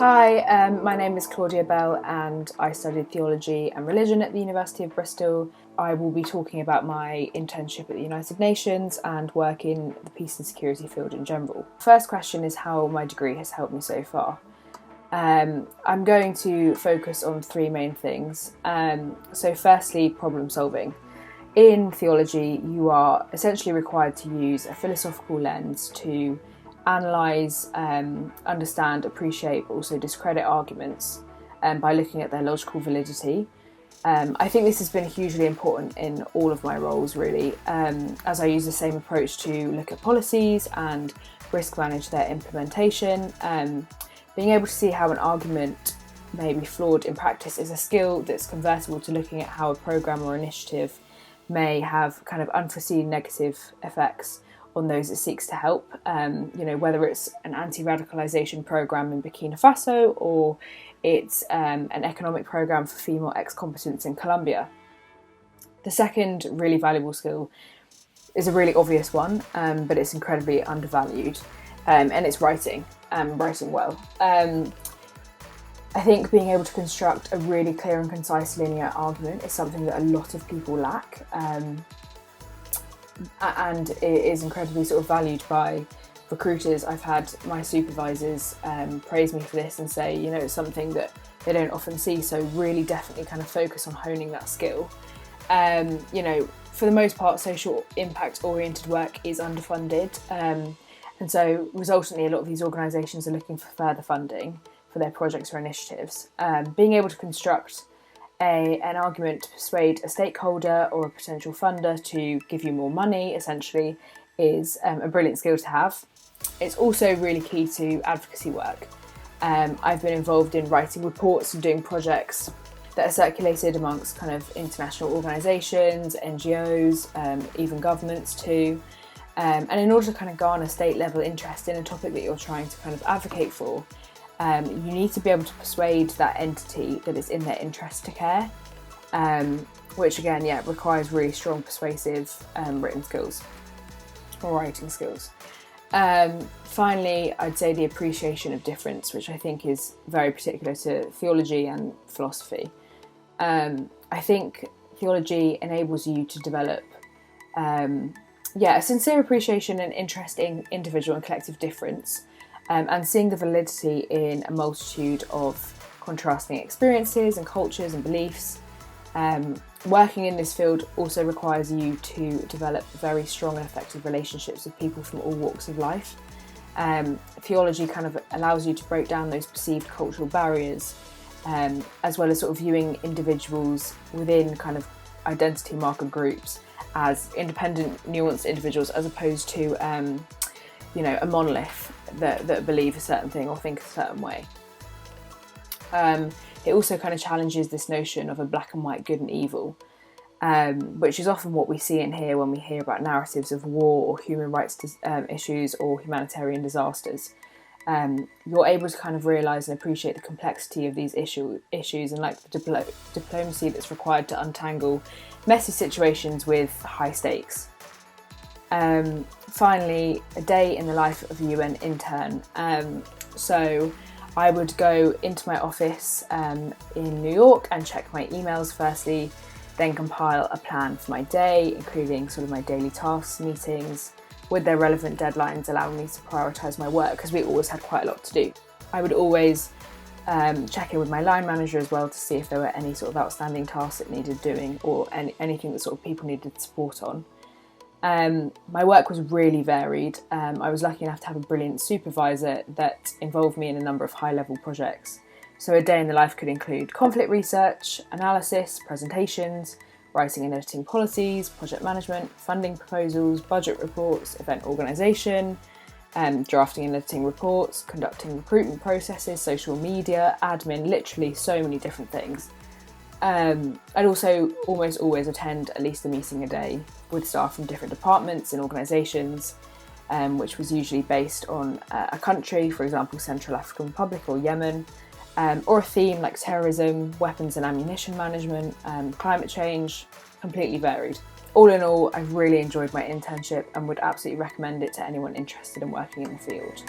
Hi, my name is Claudia Bell and I studied Theology and Religion at the University of Bristol. I will be talking about my internship at the United Nations and work in the peace and security field in general. First question is how my degree has helped me so far. I'm going to focus on three main things. So firstly, problem solving. In theology, you are essentially required to use a philosophical lens to analyse, understand, appreciate, but also discredit arguments by looking at their logical validity. I think this has been hugely important in all of my roles, really, as I use the same approach to look at policies and risk manage their implementation. Being able to see how an argument may be flawed in practice is a skill that's convertible to looking at how a programme or initiative may have kind of unforeseen negative effects on those it seeks to help, whether it's an anti-radicalisation programme in Burkina Faso or it's an economic programme for female ex-combatants in Colombia. The second really valuable skill is a really obvious one, but it's incredibly undervalued, and it's writing well. I think being able to construct a really clear and concise linear argument is something that a lot of people lack, and it is incredibly sort of valued by recruiters. I've had my supervisors praise me for this and say, it's something that they don't often see, so really definitely kind of focus on honing that skill. For the most part, social impact oriented work is underfunded, and so resultantly a lot of these organisations are looking for further funding for their projects or initiatives. Being able to construct an argument to persuade a stakeholder or a potential funder to give you more money, essentially, is a brilliant skill to have. It's also really key to advocacy work. I've been involved in writing reports and doing projects that are circulated amongst kind of international organisations, NGOs, even governments too. And in order to kind of garner state level interest in a topic that you're trying to kind of advocate for, you need to be able to persuade that entity that it's in their interest to care, which again, requires really strong persuasive written skills or writing skills. Finally, I'd say the appreciation of difference, which I think is very particular to theology and philosophy. I think theology enables you to develop a sincere appreciation and interest in individual and collective difference, and seeing the validity in a multitude of contrasting experiences and cultures and beliefs. Working in this field also requires you to develop very strong and effective relationships with people from all walks of life. Theology kind of allows you to break down those perceived cultural barriers, as well as sort of viewing individuals within kind of identity marker groups as independent, nuanced individuals, as opposed to a monolith that believe a certain thing or think a certain way. It also kind of challenges this notion of a black and white good and evil, which is often what we see and hear when we hear about narratives of war or human rights issues or humanitarian disasters. You're able to kind of realise and appreciate the complexity of these issues and like the diplomacy that's required to untangle messy situations with high stakes. Finally, a day in the life of a UN intern. So I would go into my office in New York and check my emails firstly, then compile a plan for my day, including sort of my daily tasks, meetings, with their relevant deadlines, allowing me to prioritise my work, because we always had quite a lot to do. I would always check in with my line manager as well to see if there were any sort of outstanding tasks that needed doing or anything that sort of people needed support on. My work was really varied. I was lucky enough to have a brilliant supervisor that involved me in a number of high-level projects. So a day in the life could include conflict research, analysis, presentations, writing and editing policies, project management, funding proposals, budget reports, event organisation, drafting and editing reports, conducting recruitment processes, social media, admin, literally so many different things. I'd also almost always attend at least a meeting a day with staff from different departments and organisations, which was usually based on a country, for example, Central African Republic or Yemen, or a theme like terrorism, weapons and ammunition management, climate change, completely varied. All in all, I've really enjoyed my internship and would absolutely recommend it to anyone interested in working in the field.